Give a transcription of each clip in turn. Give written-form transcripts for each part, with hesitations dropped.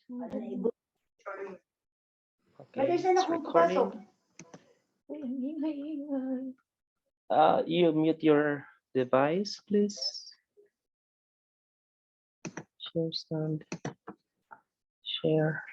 Okay, it's recording. You mute your device, please. Share sound. Share.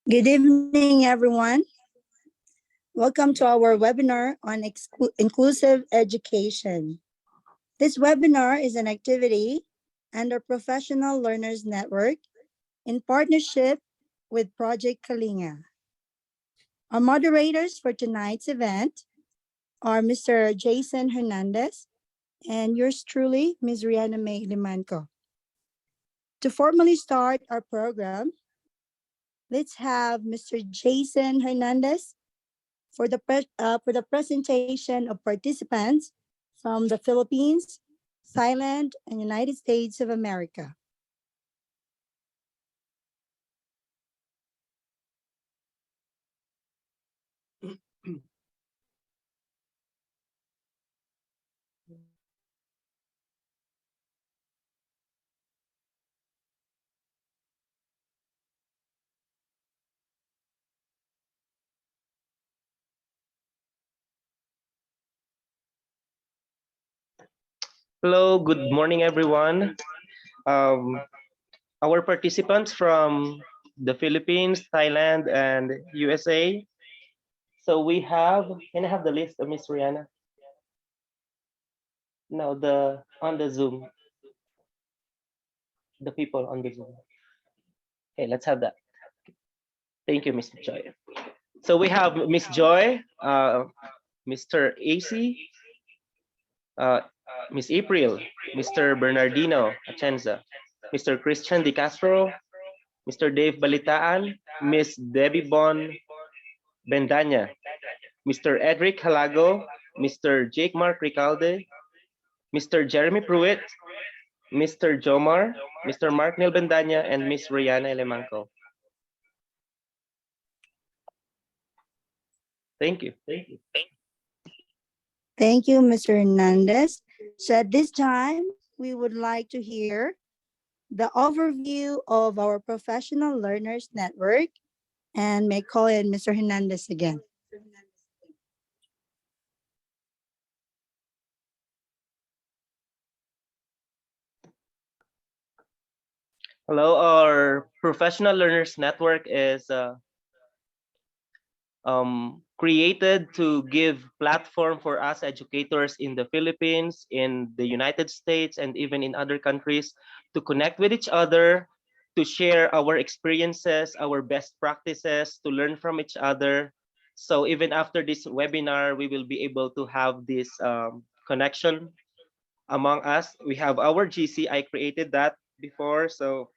Good evening, everyone. Welcome to our webinar on inclusive education. This webinar is an activity under Professional Learners Network in partnership with Project Kalinga. Our moderators for tonight's event are Mr. Jason Hernandez and yours truly, Ms. Rihanna May Limanco. To formally start our program, let's have Mr. Jason Hernandez for the presentation of participants from the Philippines, Thailand, and United States of America. Hello, good morning, everyone. Our participants from the Philippines, Thailand, and USA. So we have, can I have the list of Miss Rihanna? No, on the Zoom, the people on the Zoom. Okay, let's have that. Thank you, Miss Joy. So we have Miss Joy, Mr. AC, uh, Miss April, Mr. Bernardino Atienza, Mr. Christian Di Castro, Mr. Dave Balitaan, Miss Debbie Bon Bendanya, Mr. Edric Halago, Mr. Jake Mark Ricalde, Mr. Jeremy Pruitt, Mr. Jomar, Mr. Mark Neil Bendanya, and Miss Rihanna Elemanco. Thank you. Thank you. Thank you, Mr. Hernandez. So at this time, we would like to hear the overview of our Professional Learners Network, and may call in Mr. Hernandez again. Hello, our Professional Learners Network is created to give platform for us educators in the Philippines, in the United States, and even in other countries to connect with each other, to share our experiences, our best practices, to learn from each other. So even after this webinar, we will be able to have this connection among us. We have our GC. I created that before, so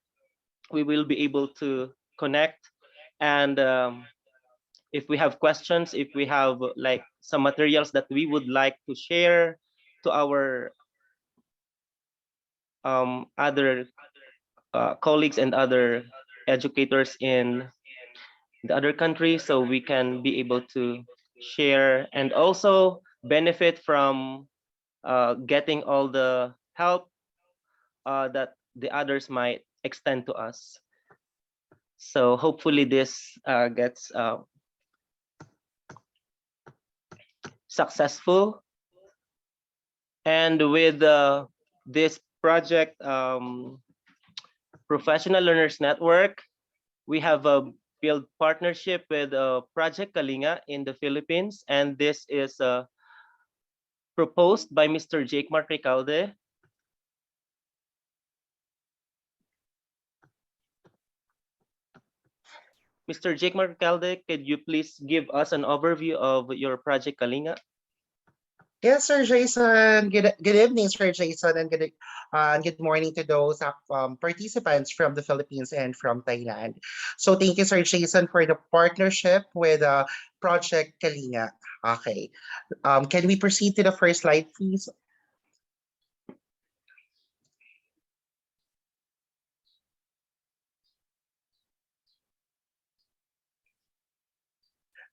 we will be able to connect. And if we have questions, if we have like some materials that we would like to share to our other colleagues and other educators in the other countries, so we can be able to share and also benefit from getting all the help that the others might extend to us. So hopefully this gets successful. And with this project, Professional Learners Network, we have a build partnership with Project Kalinga in the Philippines, and this is proposed by Mr. Jake Mark Recalde. Mr. Jake Mark Recalde, could you please give us an overview of your Project Kalinga? Yes, Sir Jason. Good evening, Sir Jason, and good morning to those participants from the Philippines and from Thailand. So thank you, Sir Jason, for the partnership with Project Kalinga. Okay. Can we proceed to the first slide, please?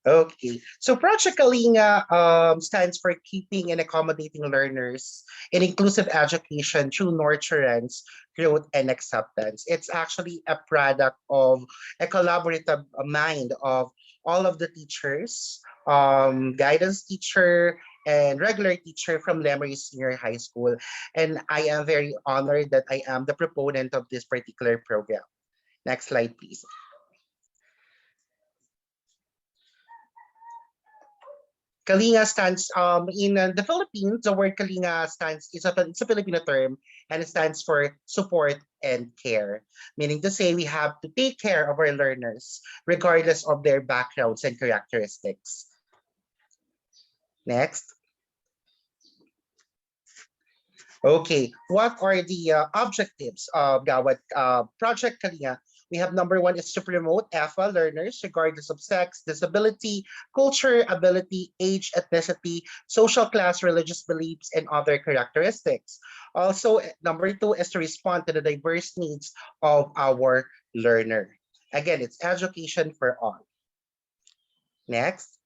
Okay, so Project Kalinga stands for Keeping and Accommodating Learners in Inclusive Education Through Nurturance, Growth, and Acceptance. It's actually a product of a collaborative mind of all of the teachers, guidance teacher, and regular teacher from Lemery Senior High School. And I am very honored that I am the proponent of this particular program. Next slide, please. Kalinga stands in the Philippines. The word Kalinga stands it's a Filipino term and it stands for support and care, meaning to say we have to take care of our learners regardless of their backgrounds and characteristics. Next. Okay, what are the objectives of Gawad Project Kalinga? We have number one is to promote EFA learners regardless of sex, disability, culture, ability, age, ethnicity, social class, religious beliefs, and other characteristics. Also, number two is to respond to the diverse needs of our learner. Again, it's education for all. Next.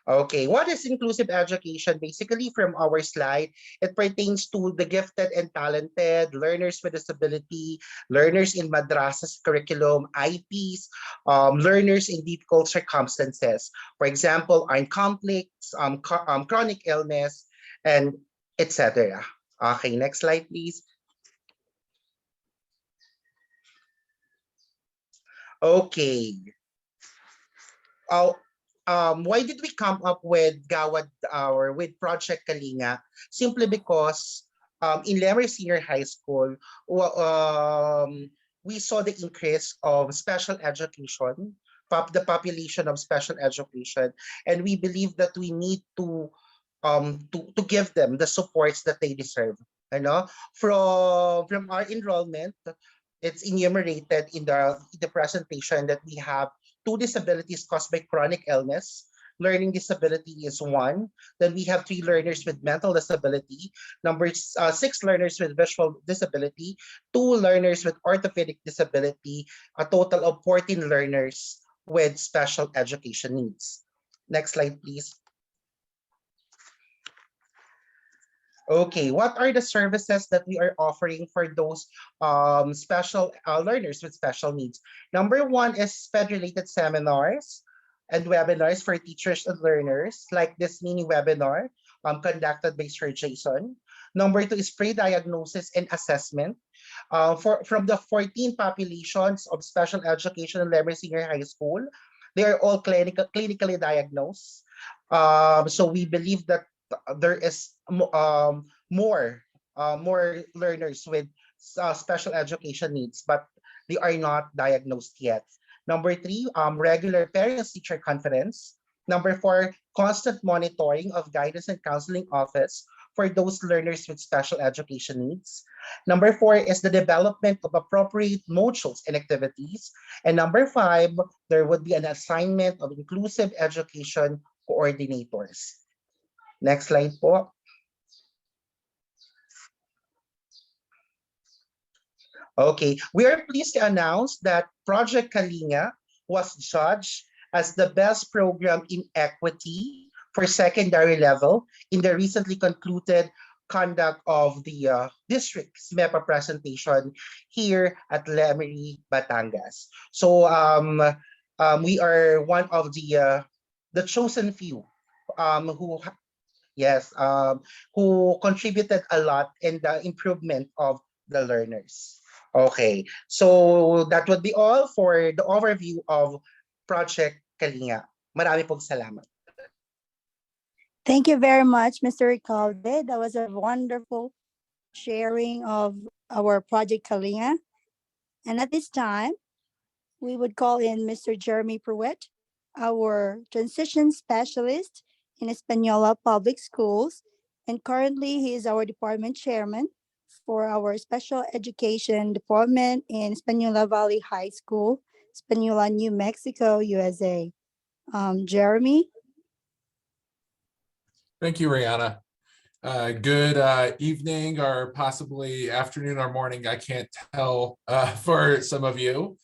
Okay, what is inclusive education? Basically, from our slide, it pertains to the gifted and talented, learners with disability, learners in madrasas curriculum, IPs, learners in difficult circumstances. For example, armed conflicts, chronic illness, and etc. Okay, next slide, please. Okay. Oh, why did we come up with Gawad or with Project Kalinga? Simply because in Lemery Senior High School, we saw the increase of special education, the population of special education, and we believe that we need to give them the supports that they deserve. You know, from our enrollment, it's enumerated in the presentation that we have two disabilities caused by chronic illness. Learning disability is one. Then we have three learners with mental disability. Six learners with visual disability. Two learners with orthopedic disability. A total of 14 learners with special education needs. Next slide, please. Okay, what are the services that we are offering for those special learners with special needs? Number one is SPED-related seminars and webinars for teachers and learners, like this mini webinar conducted by Sir Jason. Number two is pre-diagnosis and assessment. From the 14 populations of special education in Lemer Senior High School, they are all clinically diagnosed. So we believe that there is more learners with special education needs, but they are not diagnosed yet. Number three, regular parents-teacher conference. Number four, constant monitoring of guidance and counseling office for those learners with special education needs. Number four is the development of appropriate modules and activities. And number five, there would be an assignment of inclusive education coordinators. Next slide po. Okay, we are pleased to announce that Project Kalinga was judged as the best program in equity for secondary level in the recently concluded conduct of the district's MEPA presentation here at Lemery, Batangas. So we are one of the chosen few who yes who contributed a lot in the improvement of the learners. Okay, so that would be all for the overview of Project Kalinga. Marami pong salamat. Thank you very much, Mr. Ricalde. That was a wonderful sharing of our Project Kalinga. And at this time, we would call in Mr. Jeremy Pruitt, our transition specialist in Espanola Public Schools. And currently, he is our department chairman for our special education department in Espanola Valley High School, Espanola, New Mexico, USA. Jeremy? Thank you, Rihanna. Good evening or possibly afternoon or morning. I can't tell for some of you.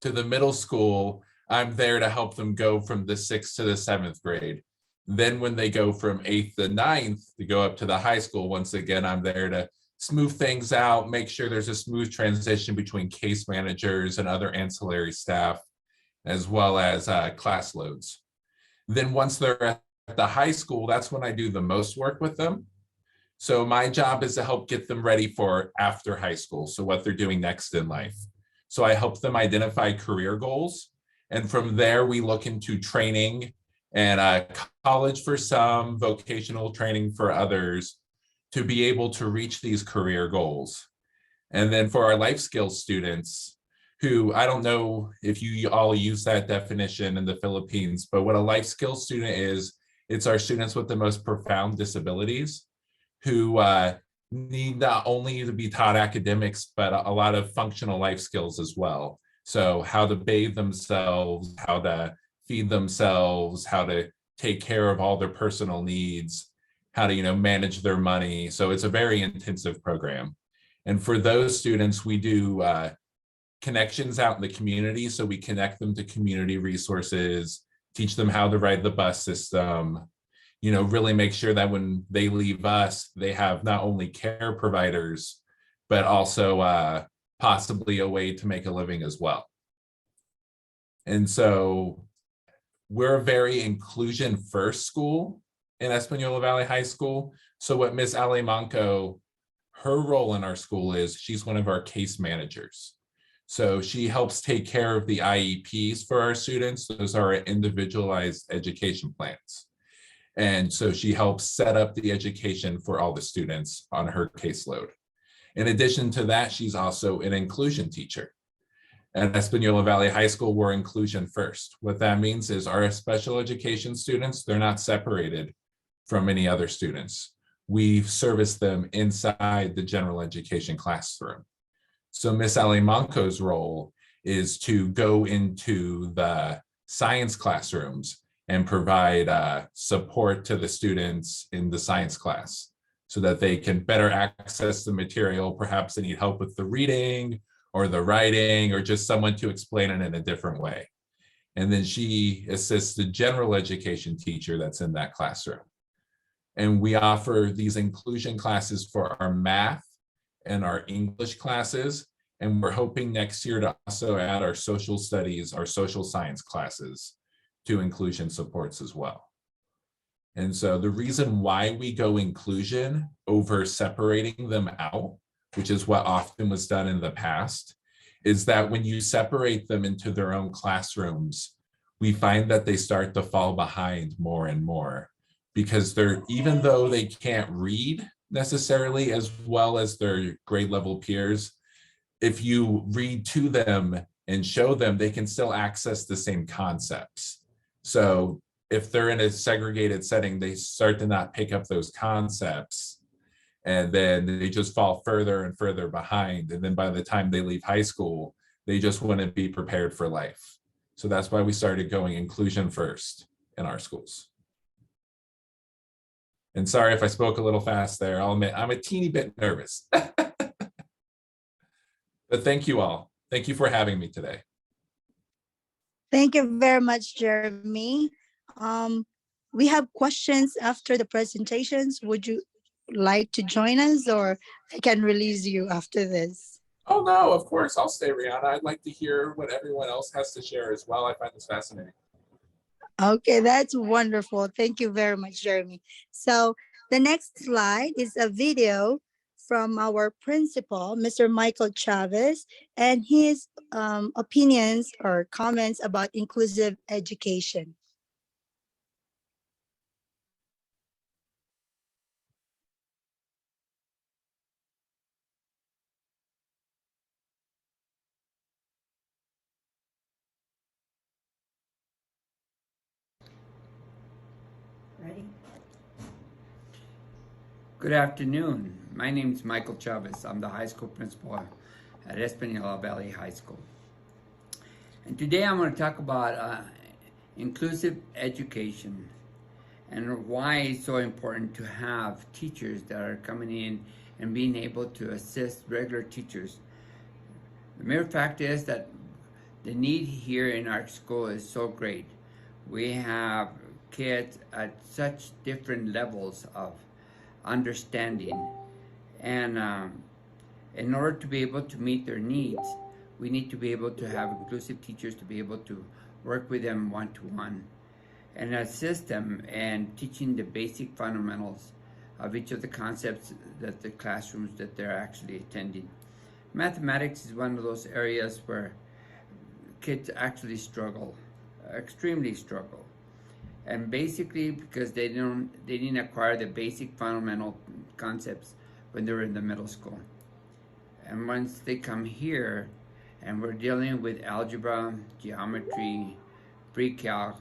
To the middle school, I'm there to help them go from the 6th to the 7th grade. Then when they go from 8th to 9th to go up to the high school, once again, I'm there to smooth things out, make sure there's a smooth transition between case managers and other ancillary staff, as well as class loads. Then once they're at the high school, that's when I do the most work with them. So my job is to help get them ready for after high school, so what they're doing next in life. So I help them identify career goals. And from there, we look into training and college for some, vocational training for others to be able to reach these career goals. And then for our life skills students, who I don't know if you all use that definition in the Philippines, but what a life skills student is, it's our students with the most profound disabilities who need not only to be taught academics, but a lot of functional life skills as well. So how to bathe themselves, how to feed themselves, how to take care of all their personal needs, how to manage their money. So it's a very intensive program. And for those students, we do connections out in the community. So we connect them to community resources, teach them how to ride the bus system, really make sure that when they leave us, they have not only care providers, but also possibly a way to make a living as well. And so we're a very inclusion first school in Espanola Valley High School. So what Miss Alemanco, her role in our school is she's one of our case managers. So she helps take care of the IEPs for our students. Those are our individualized education plans. And so she helps set up the education for all the students on her caseload. In addition to that, she's also an inclusion teacher. At Espanola Valley High School, we're inclusion first. What that means is our special education students, they're not separated from any other students. We service them inside the general education classroom. So Miss Alemanco's role is to go into the science classrooms and provide support to the students in the science class so that they can better access the material. Perhaps they need help with the reading or the writing or just someone to explain it in a different way. And then she assists the general education teacher that's in that classroom. And we offer these inclusion classes for our math and our English classes. And we're hoping next year to also add our social studies, our social science classes to inclusion supports as well. And so the reason why we go inclusion over separating them out, which is what often was done in the past, is that when you separate them into their own classrooms, we find that they start to fall behind more and more, because they're, even though they can't read necessarily as well as their grade level peers, if you read to them and show them, they can still access the same concepts. So if they're in a segregated setting, they start to not pick up those concepts, and then they just fall further and further behind. And then by the time they leave high school, they just wouldn't be prepared for life. So that's why we started going inclusion first in our schools. And sorry if I spoke a little fast there. I'll admit I'm a teeny bit nervous. But thank you all. Thank you for having me today. Thank you very much, Jeremy. We have questions after the presentations. Would you like to join us, or I can release you after this? Oh no, of course, I'll stay, Rihanna. I'd like to hear what everyone else has to share as well. I find this fascinating. Okay, that's wonderful. Thank you very much, Jeremy. So the next slide is a video from our principal, Mr. Michael Chavez, and his opinions or comments about inclusive education. Ready? Good afternoon. My name is Michael Chavez. I'm the high school principal at Espanola Valley High School. And today I'm going to talk about inclusive education and why it's so important to have teachers that are coming in and being able to assist regular teachers. The mere fact is that the need here in our school is so great. We have kids at such different levels of understanding, and in order to be able to meet their needs, we need to be able to have inclusive teachers to be able to work with them one-to-one and assist them in teaching the basic fundamentals of each of the concepts that the classrooms that they're actually attending. Mathematics is one of those areas where kids actually struggle, extremely struggle. And basically because they didn't acquire the basic fundamental concepts when they were in the middle school. And once they come here and we're dealing with algebra, geometry, pre-calc,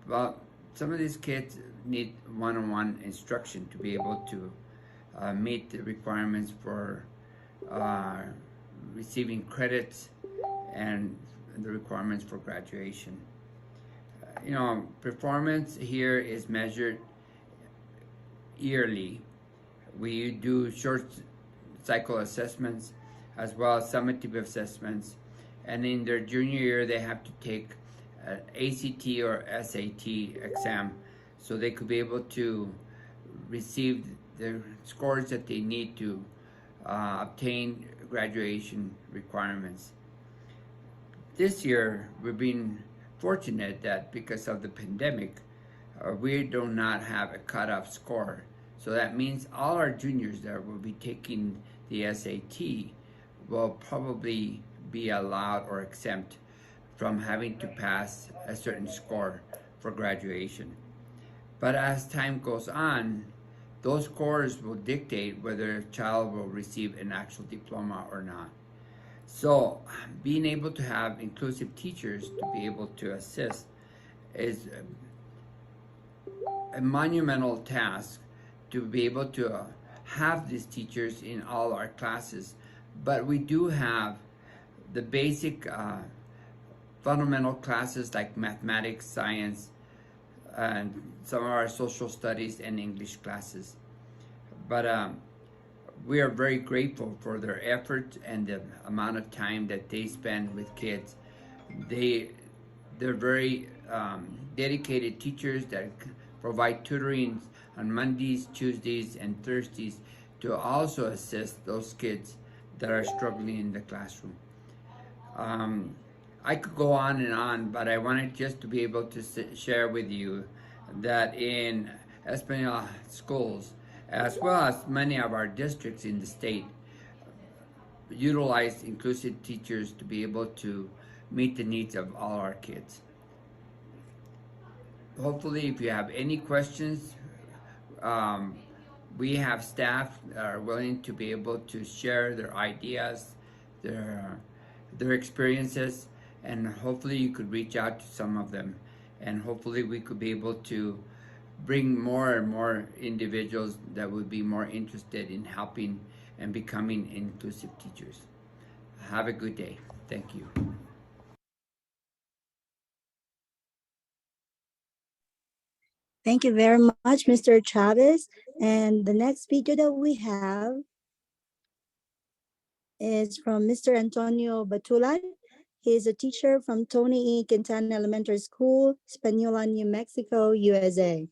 well, some of these kids need one-on-one instruction to be able to meet the requirements for receiving credits and the requirements for graduation. You know, performance here is measured yearly. We do short cycle assessments as well as summative assessments, and in their junior year they have to take an ACT or SAT exam so they could be able to receive the scores that they need to obtain graduation requirements. This year we've been fortunate that because of the pandemic, we do not have a cutoff score. So that means all our juniors that will be taking the SAT will probably be allowed or exempt from having to pass a certain score for graduation. But as time goes on, those scores will dictate whether a child will receive an actual diploma or not. So being able to have inclusive teachers to be able to assist is a monumental task, to be able to have these teachers in all our classes. But we do have the basic fundamental classes like mathematics, science, some of our social studies and English classes. But we are very grateful for their effort and the amount of time that they spend with kids. They they're very dedicated teachers that provide tutoring on Mondays, Tuesdays, and Thursdays to also assist those kids that are struggling in the classroom. Um, I could go on, but I wanted just to be able to share with you that in Espanol schools, as well as many of our districts in the state, utilize inclusive teachers to be able to meet the needs of all our kids. Hopefully, if you have any questions, um, we have staff that are willing to be able to share their ideas, their their experiences, and hopefully you could reach out to some of them, and hopefully we could be able to bring more and more individuals that would be more interested in helping and becoming inclusive teachers. Have a good day. Thank you. Thank you very much, Mr. Chavez. And the next speaker that we have is from Mr. Antonio Batulan. He is a teacher from Tony E. Quintana Elementary School, Española, New Mexico, USA.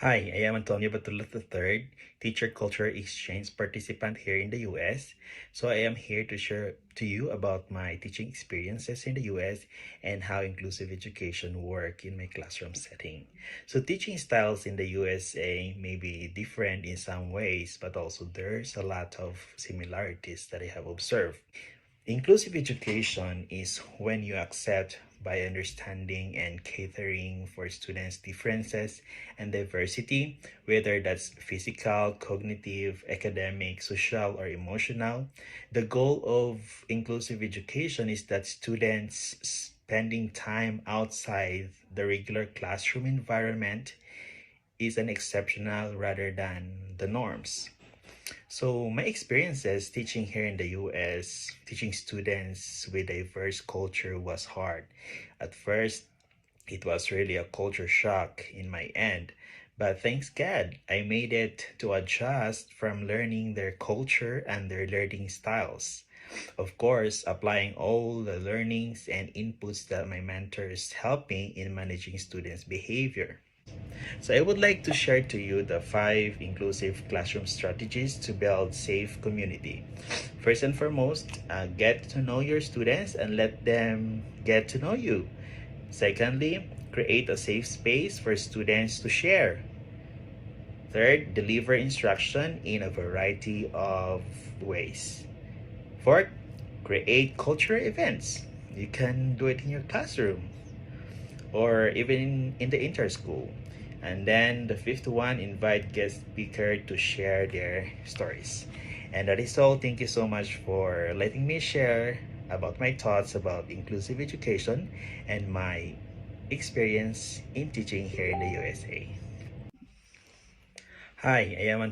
Hi, I am Antonio Batula III, teacher culture exchange participant here in the US. So I am here to share to you about my teaching experiences in the US and how inclusive education work in my classroom setting. So teaching styles in the USA may be different in some ways, but also there's a lot of similarities that I have observed. Inclusive education is when you accept by understanding and catering for students' differences and diversity, whether that's physical, cognitive, academic, social, or emotional. The goal of inclusive education is that students spending time outside the regular classroom environment is an exceptional rather than the norms. So, my experiences teaching here in the US, teaching students with diverse culture was hard. At first, it was really a culture shock in my end, but thanks God, I made it to adjust from learning their culture and their learning styles. Of course, applying all the learnings and inputs that my mentors helped me in managing students' behavior. So I would like to share to you the 5 inclusive classroom strategies to build safe community. First and foremost, get to know your students and let them get to know you. Secondly, create a safe space for students to share. Third, deliver instruction in a variety of ways. Fourth, create cultural events. You can do it in your classroom or even in the inter-school. And then the fifth one, invite guest speaker to share their stories. And that is all. Thank you so much for letting me share about my thoughts about inclusive education and my experience in teaching here in the USA. Hi, I am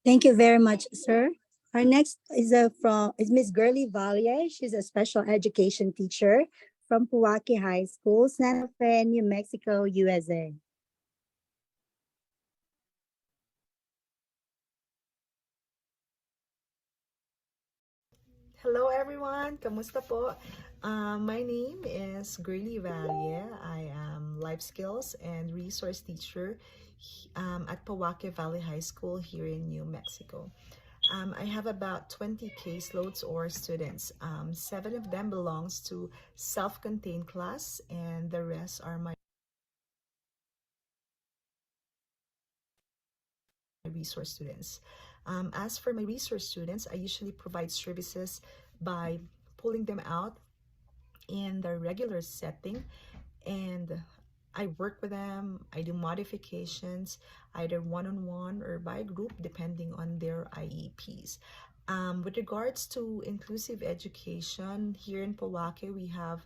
Thank you very much, sir. Our next is Miss Girly Valier. She's a special education teacher from Puwaki High School, Santa Fe, New Mexico, USA. Hello everyone, kamusta po? My name is Gurley Valle. I am life skills and resource teacher at Powake Valley High School here in New Mexico. I have about 20 caseloads or students. 7 of them belongs to self-contained class and the rest are my resource students. As for my resource students, I usually provide services by pulling them out in the regular setting, and I work with them. I do modifications either one-on-one or by group depending on their IEPs. With regards to inclusive education, here in Powake we have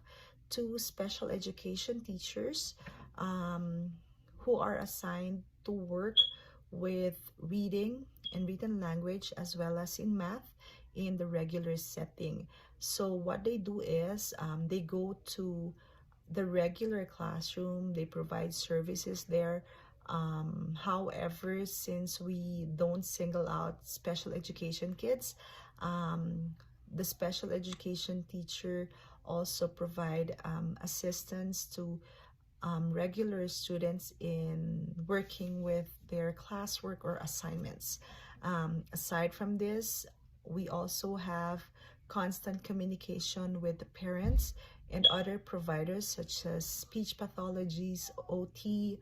2 special education teachers who are assigned to work with reading and written language, as well as in math in the regular setting. So what they do is they go to the regular classroom, they provide services there. However, since we don't single out special education kids, the special education teacher also provide assistance to regular students in working with their classwork or assignments. Aside from this, we also have constant communication with the parents and other providers such as speech pathologies, OT,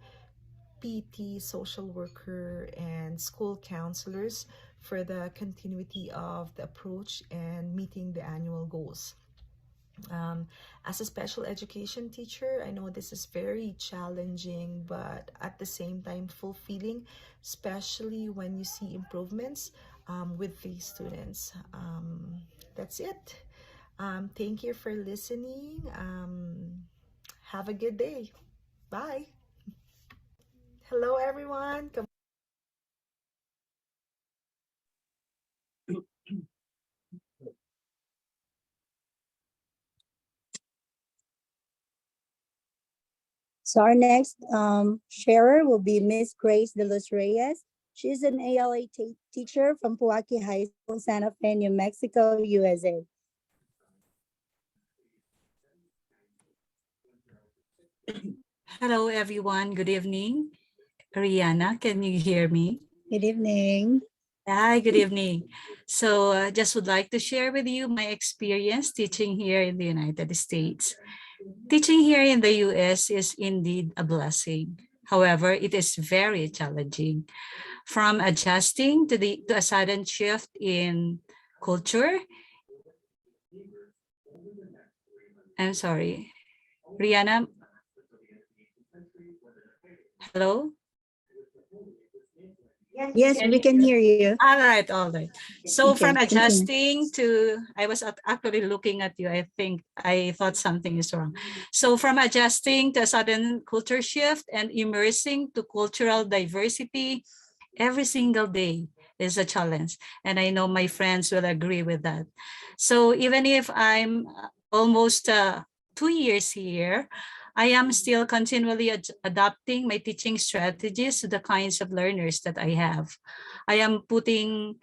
PT, social worker, and school counselors for the continuity of the approach and meeting the annual goals. As a special education teacher, I know this is very challenging, but at the same time fulfilling, especially when you see improvements with these students. That's it. Thank you for listening. Have a good day. Bye. Hello, everyone. So our next sharer will be Miss Grace De Los Reyes. She's an ALA teacher from Puaki High School, Santa Fe, New Mexico, USA. Hello, everyone. Good evening. Rihanna, can you hear me? Good evening. Hi, good evening. So just would like to share with you my experience teaching here in the United States. Teaching here in the US is indeed a blessing. However, it is very challenging. From adjusting to a sudden shift in culture. I'm sorry. Rihanna, hello? Yes, we can hear you. All right, all right. So Okay, from continue. adjusting to, I was actually looking at you. I think I thought something is wrong. So from adjusting to a sudden culture shift and immersing to cultural diversity every single day is a challenge. And I know my friends will agree with that. So even if I'm almost 2 years here, I am still continually adapting my teaching strategies to the kinds of learners that I have. I am putting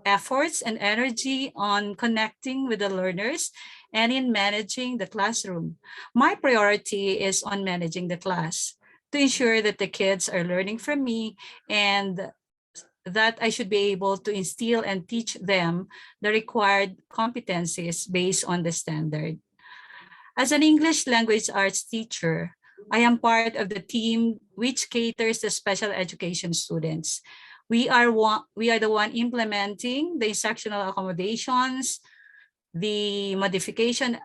efforts and energy on connecting with the learners and in managing the classroom. My priority is on managing the class to ensure that the kids are learning from me and that I should be able to instill and teach them the required competencies based on the standard. As an English language arts teacher, I am part of the team which caters to special education students. We are the one implementing the instructional accommodations, the modifications,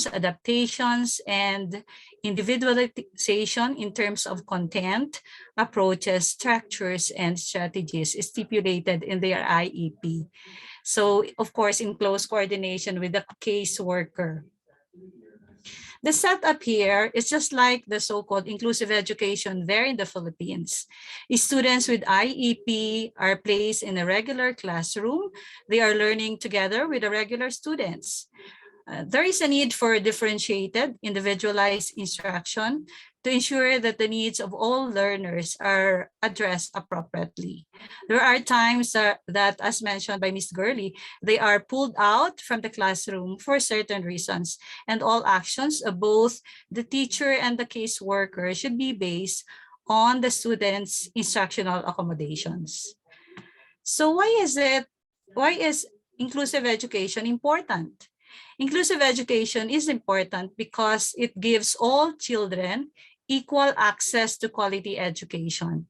adaptations, and individualization in terms of content, approaches, structures, and strategies stipulated in their IEP. So, of course, in close coordination with the caseworker. The setup here is just like the so-called inclusive education there in the Philippines. Students with IEP are placed in a regular classroom. They are learning together with the regular students. There is a need for differentiated, individualized instruction to ensure that the needs of all learners are addressed appropriately. There are times that, as mentioned by Ms. Gurley, they are pulled out from the classroom for certain reasons, and all actions of both the teacher and the caseworker should be based on the students' instructional accommodations. So why is inclusive education important? Inclusive education is important because it gives all children equal access to quality education,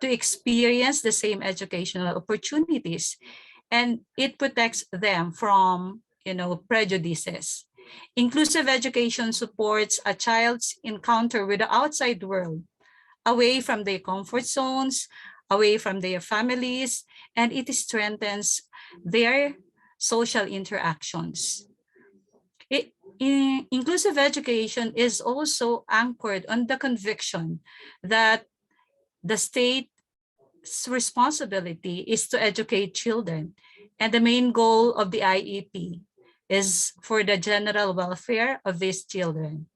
to experience the same educational opportunities, and it protects them from, prejudices. Inclusive education supports a child's encounter with the outside world, away from their comfort zones, away from their families, and it strengthens their social interactions. Inclusive education is also anchored on the conviction that the state responsibility is to educate children, and the main goal of the IEP is for the general welfare of these children.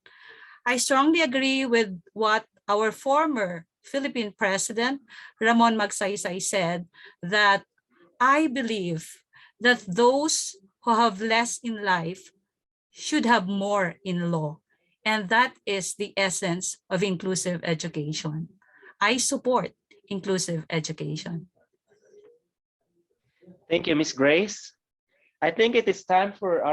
I strongly agree with what our former Philippine President Ramon Magsaysay said, that I believe that those who have less in life should have more in law. And that is the essence of inclusive education. I support inclusive education. Thank you, Miss Grace. I think it is time for our